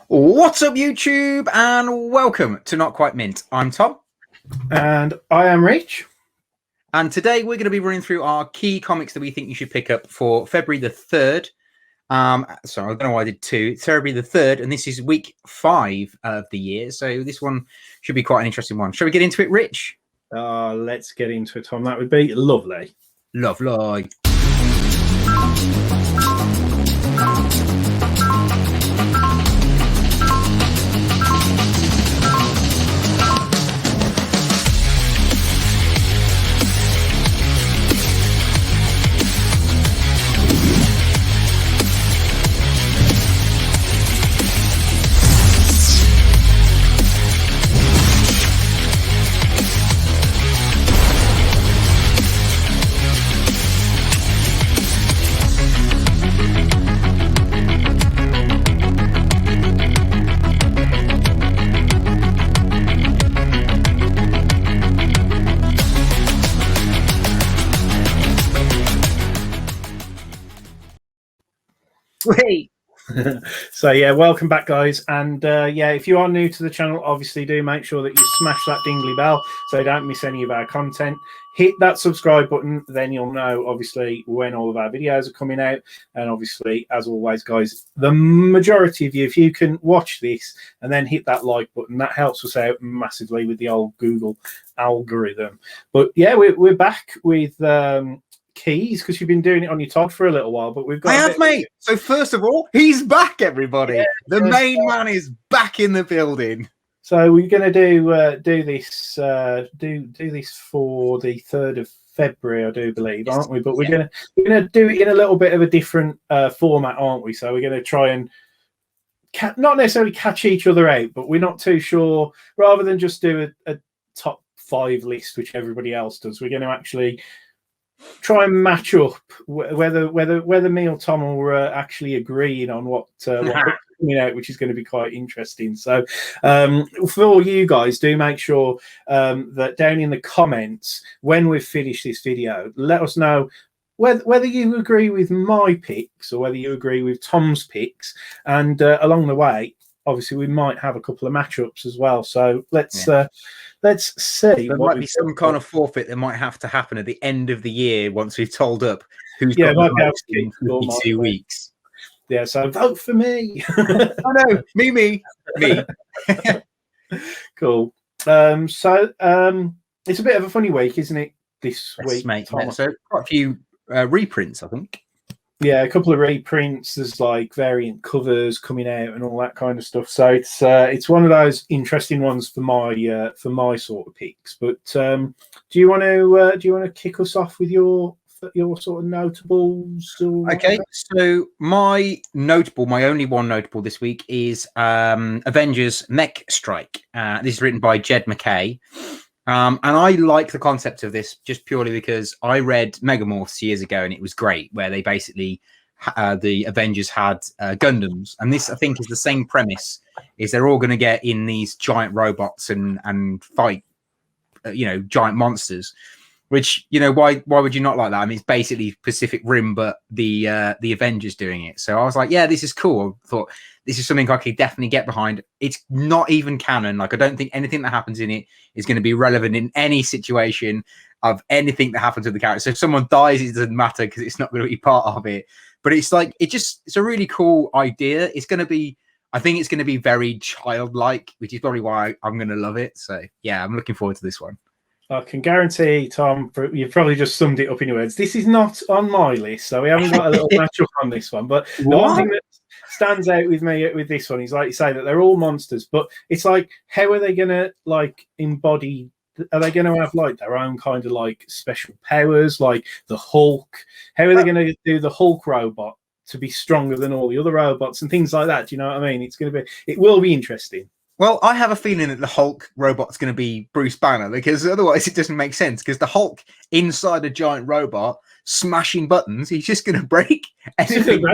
What's up, YouTube, and welcome to Not Quite Mint. I'm Tom. And I am Rich. And today we're going to be running through our key comics that we think you should pick up for February the 3rd. Sorry, I don't know why I did two. It's February the 3rd, and this is week 5 of the year. So this one should be quite an interesting one. Shall we get into it, Rich? Let's get into it, Tom. That would be lovely. Lovely. Wait. So yeah, welcome back, guys. And yeah, if you are new to the channel, obviously do make sure that you smash that dingly bell so you don't miss any of our content. Hit that subscribe button, then you'll know obviously when all of our videos are coming out. And obviously, as always, guys, the majority of you, if you can watch this and then hit that like button, that helps us out massively with the old Google algorithm. But yeah, we're back with keys, because you've been doing it on your Todd for a little while, but we've got. I have, mate. So first of all, he's back, everybody. Yeah, the main man is back in the building. So we're going to do this for the 3rd of February, I do believe, aren't we? But we're going to do it in a little bit of a different format, aren't we? So we're going to try and not necessarily catch each other out, but we're not too sure. Rather than just do a top 5 list, which everybody else does, we're going to actually try and match up whether me or Tom are actually agreeing on what coming out, which is going to be quite interesting. So for you guys, do make sure that down in the comments when we've finished this video, let us know whether you agree with my picks or whether you agree with Tom's picks, and along the way, obviously we might have a couple of matchups as well. So let's see. There might be some kind of forfeit that might have to happen at the end of the year once we've told up who's got the most in 52 weeks. Yeah, so vote for me. Oh no, me. Cool. So it's a bit of a funny week, isn't it? This week, mate. So quite a few reprints, I think. Yeah, a couple of reprints. There's like variant covers coming out and all that kind of stuff. So it's one of those interesting ones for my sort of picks. But do you want to kick us off with your sort of notables? Okay, so my only one notable this week is Avengers Mech Strike. This is written by Jed MacKay. And I like the concept of this just purely because I read Megamorphs years ago and it was great, where they basically the Avengers had Gundams, and this I think is the same premise. Is they're all going to get in these giant robots and fight giant monsters, which why would you not like that? I mean, it's basically Pacific Rim, but the Avengers doing it. So I was like, yeah, this is cool. I thought this is something I could definitely get behind. It's not even canon. Like, I don't think anything that happens in it is going to be relevant in any situation of anything that happens to the character. So if someone dies, it doesn't matter because it's not going to be part of it. But it's like, it's a really cool idea. It's going to be, I think it's going to be very childlike, which is probably why I'm going to love it. So yeah, I'm looking forward to this one. I can guarantee, Tom, you've probably just summed it up in your words. This is not on my list, so we haven't got a little matchup on this one. But the one thing that stands out with me with this one is, like you say, that they're all monsters. But it's like, how are they going to embody? Are they going to have like their own kind of like special powers, like the Hulk? How are they going to do the Hulk robot to be stronger than all the other robots and things like that? Do you know what I mean? It will be interesting. Well, I have a feeling that the Hulk robot's going to be Bruce Banner, because otherwise it doesn't make sense. Because the Hulk inside a giant robot smashing buttons, he's just going to break anything.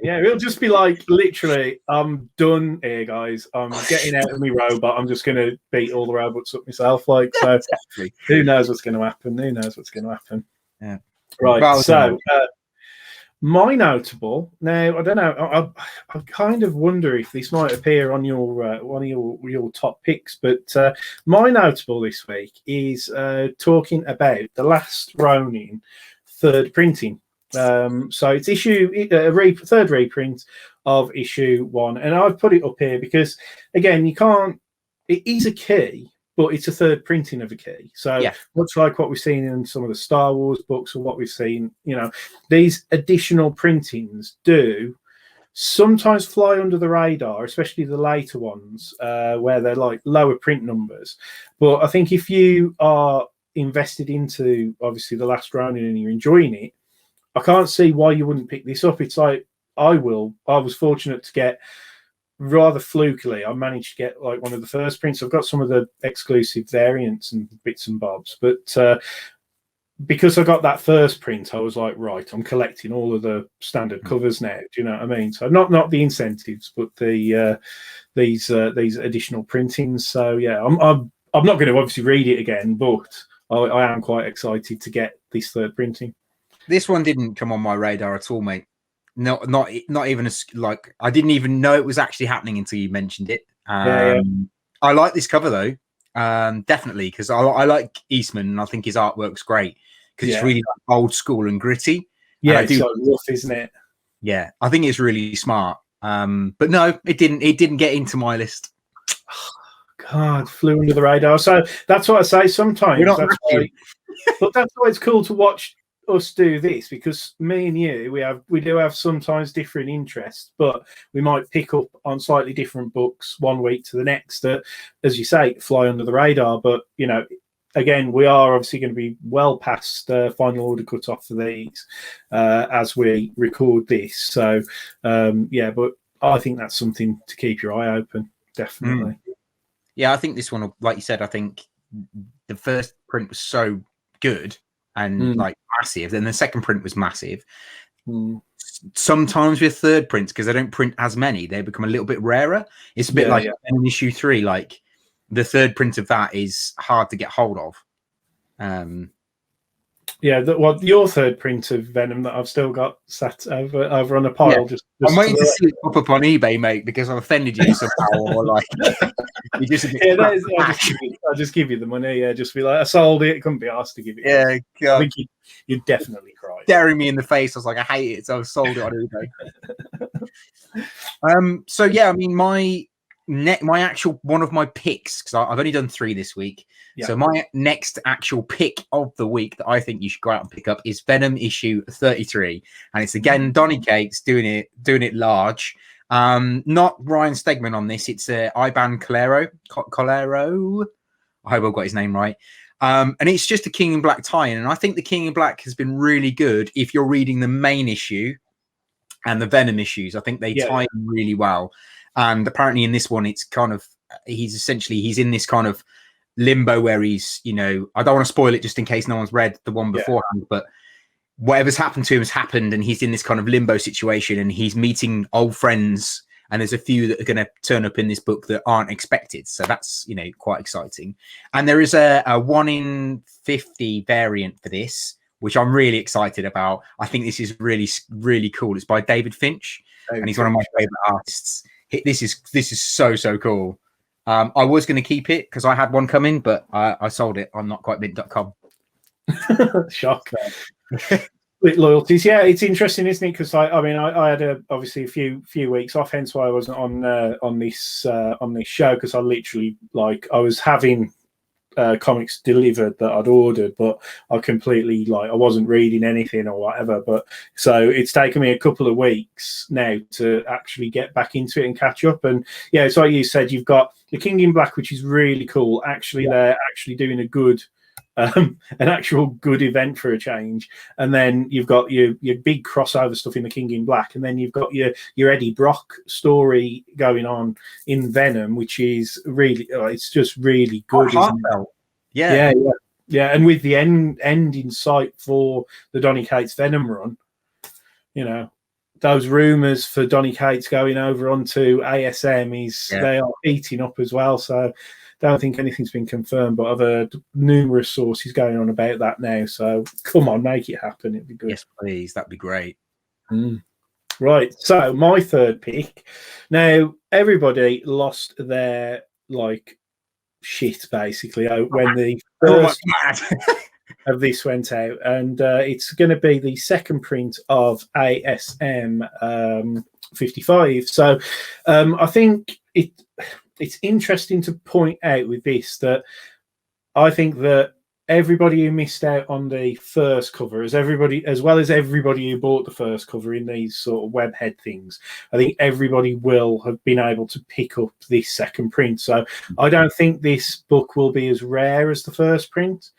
Yeah, it'll just be like, literally, I'm done here, guys. I'm getting out of my robot. I'm just going to beat all the robots up myself. So exactly. Who knows what's going to happen? Yeah. Right. So My notable now, I don't know. I kind of wonder if this might appear on your one of your top picks, but my notable this week is talking about the Last Ronin third printing. So it's third reprint of issue 1, and I've put it up here because again, you can't. It is a key, but it's a third printing of a key. So much like what we've seen in some of the Star Wars books or what we've seen, these additional printings do sometimes fly under the radar, especially the later ones where they're like lower print numbers. But I think if you are invested into obviously the Last Ronin and you're enjoying it, I can't see why you wouldn't pick this up. It's like I was fortunate to get, rather flukily, I managed to get like one of the first prints. I've got some of the exclusive variants and bits and bobs, but because I got that first print, I was like, right, I'm collecting all of the standard covers now. Do you know what I mean? So not the incentives, but these additional printings. So yeah, I'm not going to obviously read it again, but I am quite excited to get this third printing. This one didn't come on my radar at all, mate. No, not even like I didn't even know it was actually happening until you mentioned it. I like this cover though, definitely, because I like Eastman and I think his artwork's great because it's really old school and gritty. Yeah, and it's so rough, isn't it? Yeah, I think it's really smart. But no, it didn't get into my list. God, flew under the radar. So that's what I say sometimes. But that's why it's cool to watch us do this, because me and you, we do have sometimes different interests, but we might pick up on slightly different books one week to the next that, as you say, fly under the radar. But again, we are obviously going to be well past final order cut off for these as we record this. So but I think that's something to keep your eye open, definitely. Yeah, I think this one, like you said, I think the first print was so good and like massive, then the second print was massive. Sometimes with third prints, because they don't print as many, they become a little bit rarer. It's a bit like in issue 3, like the third print of that is hard to get hold of. Your third print of Venom that I've still got sat over on a pile. Just I'm waiting to see it pop up on eBay, mate, because I've offended you somehow, or like you just I'll just give you the money. Yeah, just be like, I sold it. Couldn't be asked to give it. Yeah, I think you'd definitely cry. Staring me in the face. I was like, I hate it, so I've sold it on eBay. So yeah, I mean, my actual one of my picks, because I've only done 3 this week. So my next actual pick of the week that I think you should go out and pick up is Venom issue 33, and it's again Donny Cates doing it large. Not Ryan Stegman on this. It's Iban Colero. I hope I've got his name right. And it's just a King in Black tie-in, and I think the King in Black has been really good if you're reading the main issue and the Venom issues. I think they tie in really well. And apparently in this one, it's kind of he's in this kind of limbo where he's, I don't want to spoil it just in case no one's read the one beforehand, but whatever's happened to him has happened, and he's in this kind of limbo situation, and he's meeting old friends, and there's a few that are going to turn up in this book that aren't expected. So that's, quite exciting. And there is a 1 in 50 variant for this, which I'm really excited about. I think this is really, really cool. It's by David Finch, and he's one of my favorite artists. This is so cool. I was going to keep it because I had one coming, but I sold it on notquitebint.com. Shock. With loyalties, it's interesting, isn't it? Because I had obviously a few weeks off, hence why I wasn't on this show, because I literally I was having comics delivered that I'd ordered, but I completely I wasn't reading anything or whatever. But so it's taken me a couple of weeks now to actually get back into it and catch up. And it's like you said, you've got the King in Black, which is really cool. Actually, they're actually doing a good. An actual good event for a change, and then you've got your big crossover stuff in the King in Black, and then you've got your Eddie Brock story going on in Venom, which is really it's just really good. Yeah, and with the end in sight for the Donny Cates Venom run, those rumours for Donny Cates going over onto ASM they are eating up as well. So don't think anything's been confirmed, but I've heard numerous sources going on about that now. So come on, make it happen. It'd be good. Yes, please. That'd be great. Right. So my third pick. Now everybody lost their shit basically when the first of this went out, and it's going to be the second print of ASM 55. So I think it's interesting to point out with this that I think that everybody who missed out on the first cover, as well as everybody who bought the first cover in these sort of webhead things, I think everybody will have been able to pick up this second print. So I don't think this book will be as rare as the first print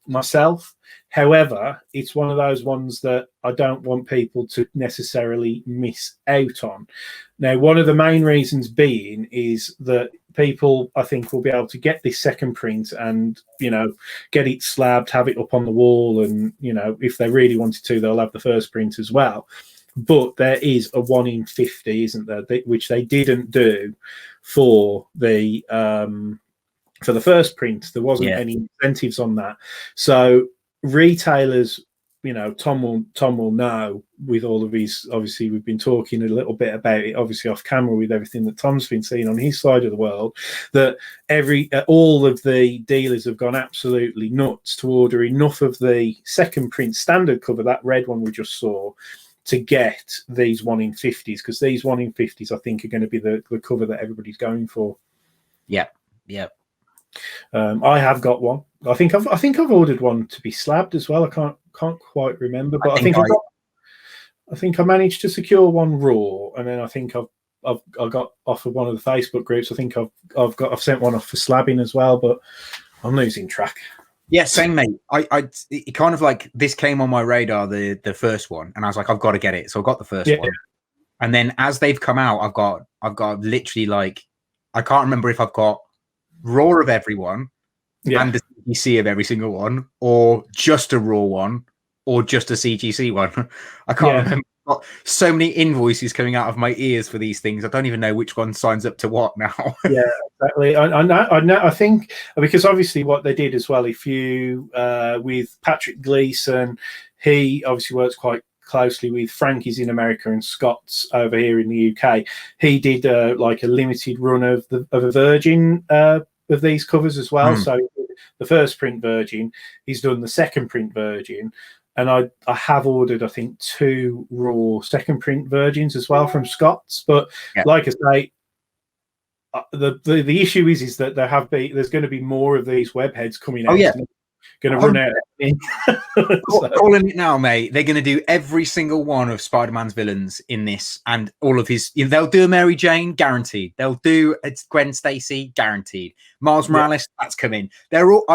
myself. However, it's one of those ones that I don't want people to necessarily miss out on. Now, one of the main reasons being is that people, I think, will be able to get this second print and, get it slabbed, have it up on the wall. And, if they really wanted to, they'll have the first print as well. But there is a 1 in 50, isn't there, which they didn't do for the first print. There wasn't any incentives on that. So retailers, Tom will know with all of his, obviously we've been talking a little bit about it, obviously off camera with everything that Tom's been seeing on his side of the world, that all of the dealers have gone absolutely nuts to order enough of the second print standard cover, that red one we just saw, to get these 1 in 50s, because these 1 in 50s I think are going to be the cover that everybody's going for. Yeah. I have got one. I think I've ordered one to be slabbed as well. I can't quite remember, but I think I managed to secure one raw, and then I think I got off of one of the Facebook groups. I think I've sent one off for slabbing as well, but I'm losing track. Yeah, same, mate. It kind of like this came on my radar, the first one, and I was like, I've got to get it. So I got the first one, and then as they've come out, I've got literally I can't remember if I've got raw of everyone and the CGC of every single one, or just a raw one, or just a CGC one. I can't remember. I've got so many invoices coming out of my ears for these things. I don't even know which one signs up to what now. Yeah, exactly. I know. I think because obviously what they did as well, if you with Patrick Gleason, he obviously works quite closely with Frankie's in America and Scott's over here in the UK. He did a limited run of a Virgin of these covers as well. So the first print Virgin, he's done the second print Virgin, and I have ordered I think 2 raw second print Virgins as well from Scott's. But like I say, the issue is that there's going to be more of these webheads coming out. Going to run out. Calling it now, mate. They're going to do every single one of Spider-Man's villains in this, and all of his. They'll do a Mary Jane, guaranteed. They'll do a Gwen Stacy, guaranteed. Miles Morales, that's coming. They're all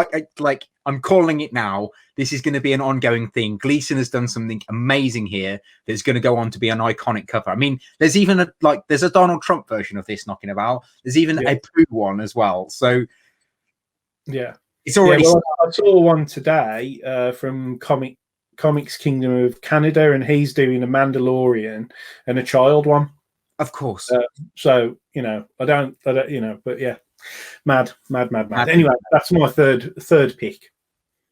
I'm calling it now. This is going to be an ongoing thing. Gleason has done something amazing here that's going to go on to be an iconic cover. I mean, there's even there's a Donald Trump version of this knocking about. There's even a Pooh one as well. So it's already. I saw one today from Comics Kingdom of Canada, and he's doing a Mandalorian and a child one. Of course. So I don't, but yeah, mad. Anyway, that's my third pick.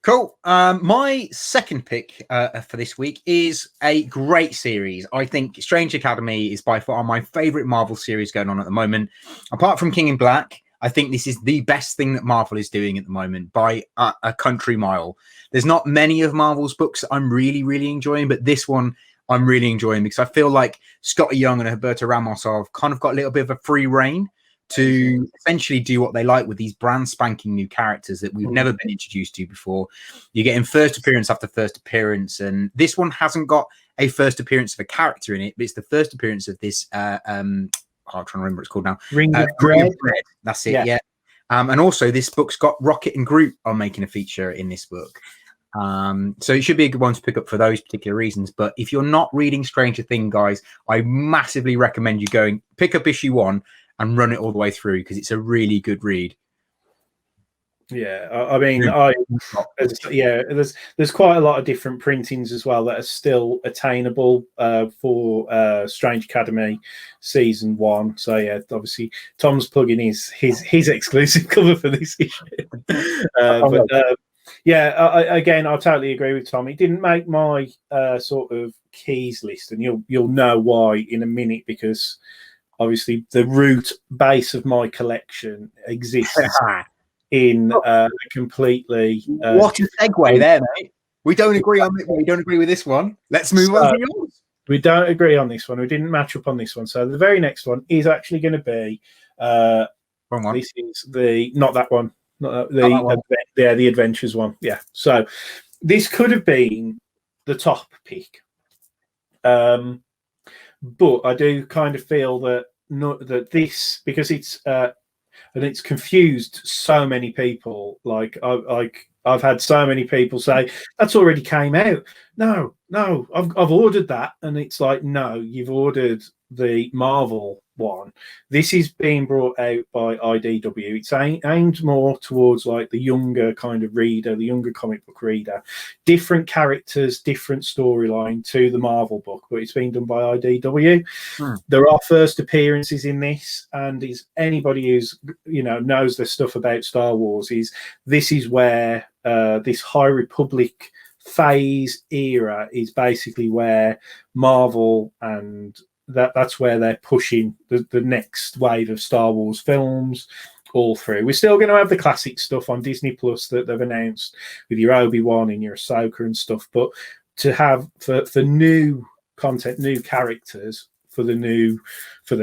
Cool. My second pick for this week is a great series. I think Strange Academy is by far my favorite Marvel series going on at the moment. Apart from King in Black, I think this is the best thing that Marvel is doing at the moment by a country mile. There's not many of Marvel's books that I'm really, really enjoying, but this one I'm really enjoying because I feel like Scotty Young and Humberto Ramos have kind of got a little bit of a free reign to essentially do what they like with these brand spanking new characters that we've never been introduced to before. You're getting first appearance after first appearance, and this one hasn't got a first appearance of a character in it, but it's the first appearance of this I'm trying to remember what it's called now. Ring of Dread. That's it, yeah. And also this book's got Rocket and Groot are making a feature in this book. So it should be a good one to pick up for those particular reasons. But if you're not reading Stranger Things, guys, I massively recommend you going pick up issue 1 and run it all the way through because it's a really good read. Yeah, I mean, there's quite a lot of different printings as well that are still attainable for Strange Academy season 1. So yeah, obviously Tom's plugging his exclusive cover for this issue. Again, I totally agree with Tom. It didn't make my sort of keys list, and you'll know why in a minute, because obviously the root base of my collection exists in a completely what a segue there, mate. We don't agree on it. We don't agree with this one. Let's move on to yours. We don't agree on this one. We didn't match up on this one. So the very next one is actually going to be Wrong one. this is not that one. Not that one. The Adventures one. Yeah. So this could have been the top pick. But I do kind of feel that this, because it's confused so many people. Like I've had so many people say that's already came out. No, I've ordered that, and it's like, no, you've ordered the Marvel one. This is being brought out by IDW. It's aimed more towards like the younger kind of reader, the younger comic book reader. Different characters, different storyline to the Marvel book, but it's been done by IDW. There are first appearances in this, and is anybody who's knows their stuff about Star Wars, this is where this High Republic phase era is basically where Marvel and that's where they're pushing the next wave of Star Wars films all through. We're still going to have the classic stuff on Disney Plus that they've announced with your Obi-Wan and your Ahsoka and stuff, but to have for new content, new characters for the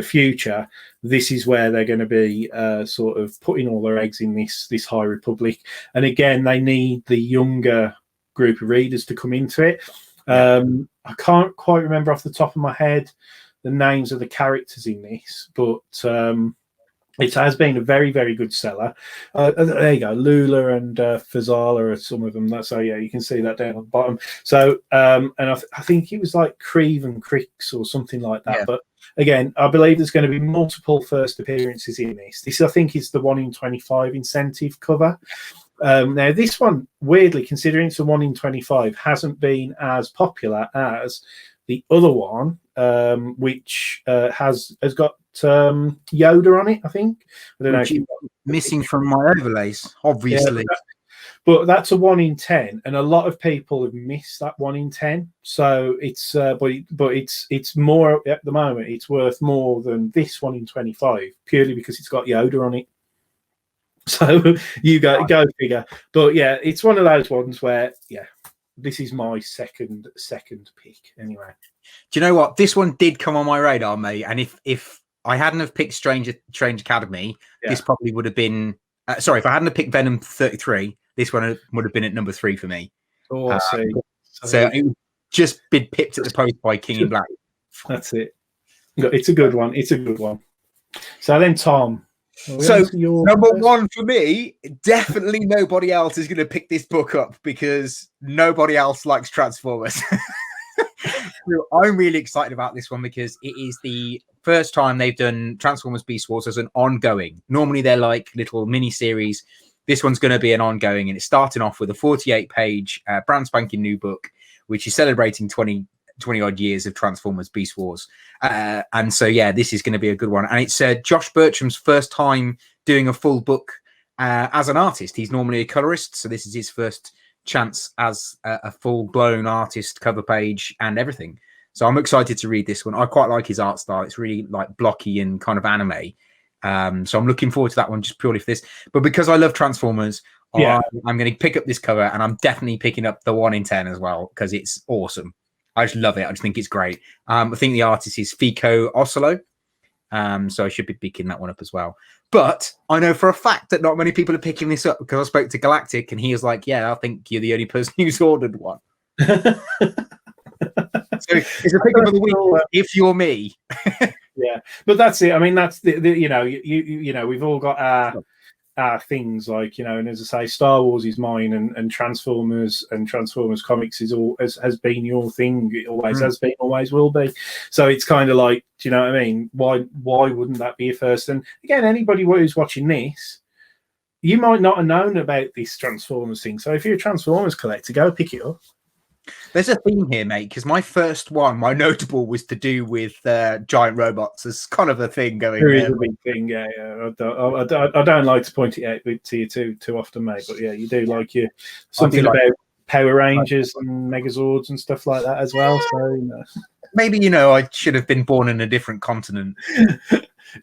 future, this is where they're going to be sort of putting all their eggs in this High Republic. And again, they need the younger group of readers to come into it. I can't quite remember off the top of my head the names of the characters in this, but it has been a very, very good seller. There you go, Lula and Fazala are some of them. So yeah, you can see that down on the bottom. So and I think it was like Creve and Cricks or something like that. Yeah. But again, I believe there's going to be multiple first appearances in this. This, I think, is the 1 in 25 incentive cover. Now, this one, weirdly, considering it's a 1 in 25, hasn't been as popular as the other one, which has got Yoda on it, I think. I don't know if missing from my overlays, obviously. Yeah, but that's a 1 in 10, and a lot of people have missed that 1 in 10. So it's but it's more at the moment. It's worth more than this 1 in 25 purely because it's got Yoda on it. So you go figure. But yeah, it's one of those ones where this is my second pick anyway. Do you know what? This one did come on my radar, mate. And if I hadn't have picked Strange Academy, this probably would have been. Sorry, if I hadn't have picked Venom 33, this one would have been at number 3 for me. Oh, I see. So it just been pipped at the post by King in Black. That's it. It's a good one. It's a good one. So then, Tom. So number 1 for me, definitely nobody else is going to pick this book up because nobody else likes Transformers. So I'm really excited about this one because it is the first time they've done Transformers Beast Wars as an ongoing. Normally they're like little mini series. This one's going to be an ongoing, and it's starting off with a 48-page brand spanking new book, which is celebrating 20 odd years of Transformers Beast Wars. And so, yeah, this is going to be a good one. And it's Josh Bertram's first time doing a full book as an artist. He's normally a colorist. So this is his first chance as a full-blown artist, cover page and everything. So I'm excited to read this one. I quite like his art style. It's really like blocky and kind of anime. So I'm looking forward to that one just purely for this. But because I love Transformers, I'm going to pick up this cover, and I'm definitely picking up the 1 in 10 as well because it's awesome. I just love it. I just think it's great. I think the artist is Fico Osolo. So I should be picking that one up as well. But I know for a fact that not many people are picking this up because I spoke to Galactic and he was like, yeah, I think you're the only person who's ordered one. So it's a pick up of the week if you're me. Yeah, but that's it. I mean, that's the we've all got our things, like, and as I say, Star Wars is mine, and Transformers comics has been your thing. It always has been, always will be. So it's kind of like, do you know what I mean? Why wouldn't that be a first? And again, anybody who's watching this, you might not have known about this Transformers thing. So if you're a Transformers collector, go pick it up. There's a theme here, mate, because my first one, my notable, was to do with giant robots. There's kind of a thing going on. There is a big thing, yeah. I don't like to point it out to you too often, mate, but yeah, you do like something about Power Rangers and Megazords and stuff like that as well. So maybe I should have been born in a different continent.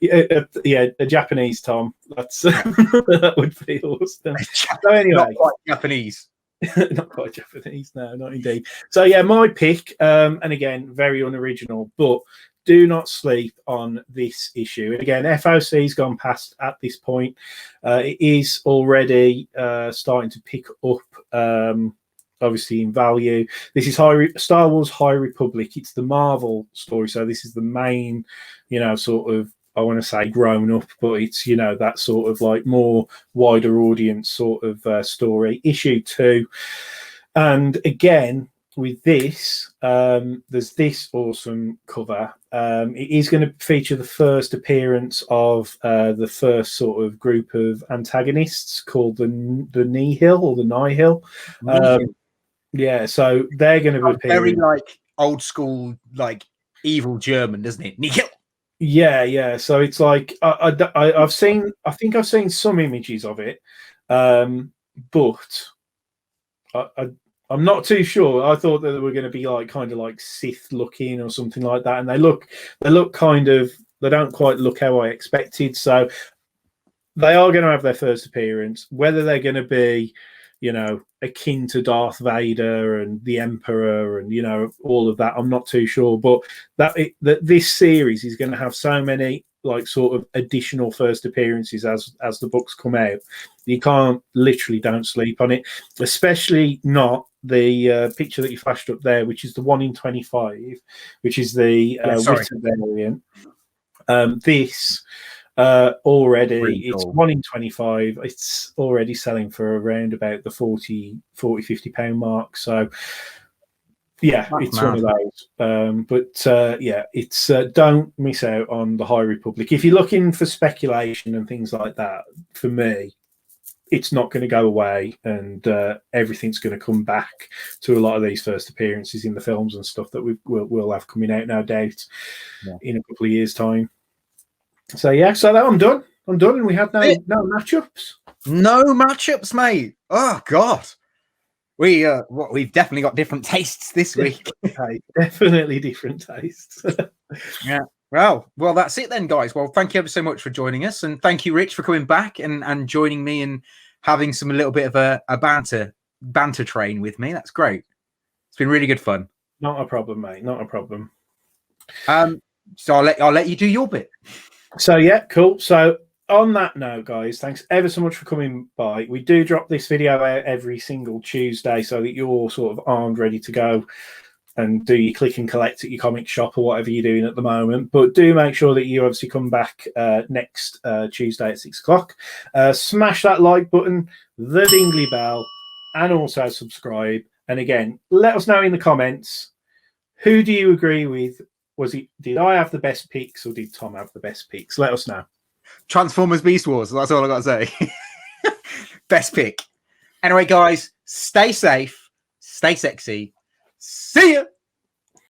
Yeah, a Japanese Tom. That's that would be awesome. So anyway, not quite Japanese. Not quite Japanese, no, not indeed. So yeah, my pick, and again, very unoriginal, but do not sleep on this issue. And again, FOC's gone past at this point. It is already starting to pick up, obviously in value. This is Star Wars High Republic. It's the Marvel story, so this is the main, sort of, I want to say grown up, but it's, that sort of like more wider audience sort of story. Issue 2. And again, with this, there's this awesome cover. It is going to feature the first appearance of the first sort of group of antagonists called the Nihil or the Nihil. Yeah, so they're going to appear. Very like old school, like evil German, doesn't it? Nihil. Yeah. So it's like I think I've seen some images of it, but I'm not too sure. I thought that they were going to be like kind of like Sith looking or something like that, and they look kind of, they don't quite look how I expected. So they are going to have their first appearance. Whether they're going to be, akin to Darth Vader and the Emperor and all of that, I'm not too sure. But that this series is going to have so many like sort of additional first appearances as the books come out. You don't sleep on it, especially not the picture that you flashed up there, which is the 1 in 25, which is the Witter variant. This already it's 1 in 25. It's already selling for around about the 40-50 pound mark. So yeah, that's it's mad. One of those. But it's don't miss out on the High Republic. If you're looking for speculation and things like that, for me, it's not going to go away, and everything's going to come back to a lot of these first appearances in the films and stuff that we'll have coming out, no doubt, in a couple of years' time. So yeah, so that I'm done, and we had no matchups. No matchups, mate. Oh God, we've definitely got different tastes this week. Definitely different tastes. Yeah. Well, that's it then, guys. Well, thank you ever so much for joining us, and thank you, Rich, for coming back and joining me and having a little bit of a banter train with me. That's great. It's been really good fun. Not a problem, mate. Not a problem. So I'll let you do your bit. So yeah, cool. So on that note, guys, thanks ever so much for coming by. We do drop this video out every single Tuesday so that you're all sort of armed, ready to go and do your click and collect at your comic shop or whatever you're doing at the moment. But do make sure that you obviously come back next Tuesday at 6 o'clock. Smash that like button, the dingly bell, and also subscribe. And again, let us know in the comments, who do you agree with? Did I have the best picks or did Tom have the best picks? Let us know. Transformers Beast Wars. That's all I got to say. Best pick. Anyway, guys, stay safe, stay sexy. See ya.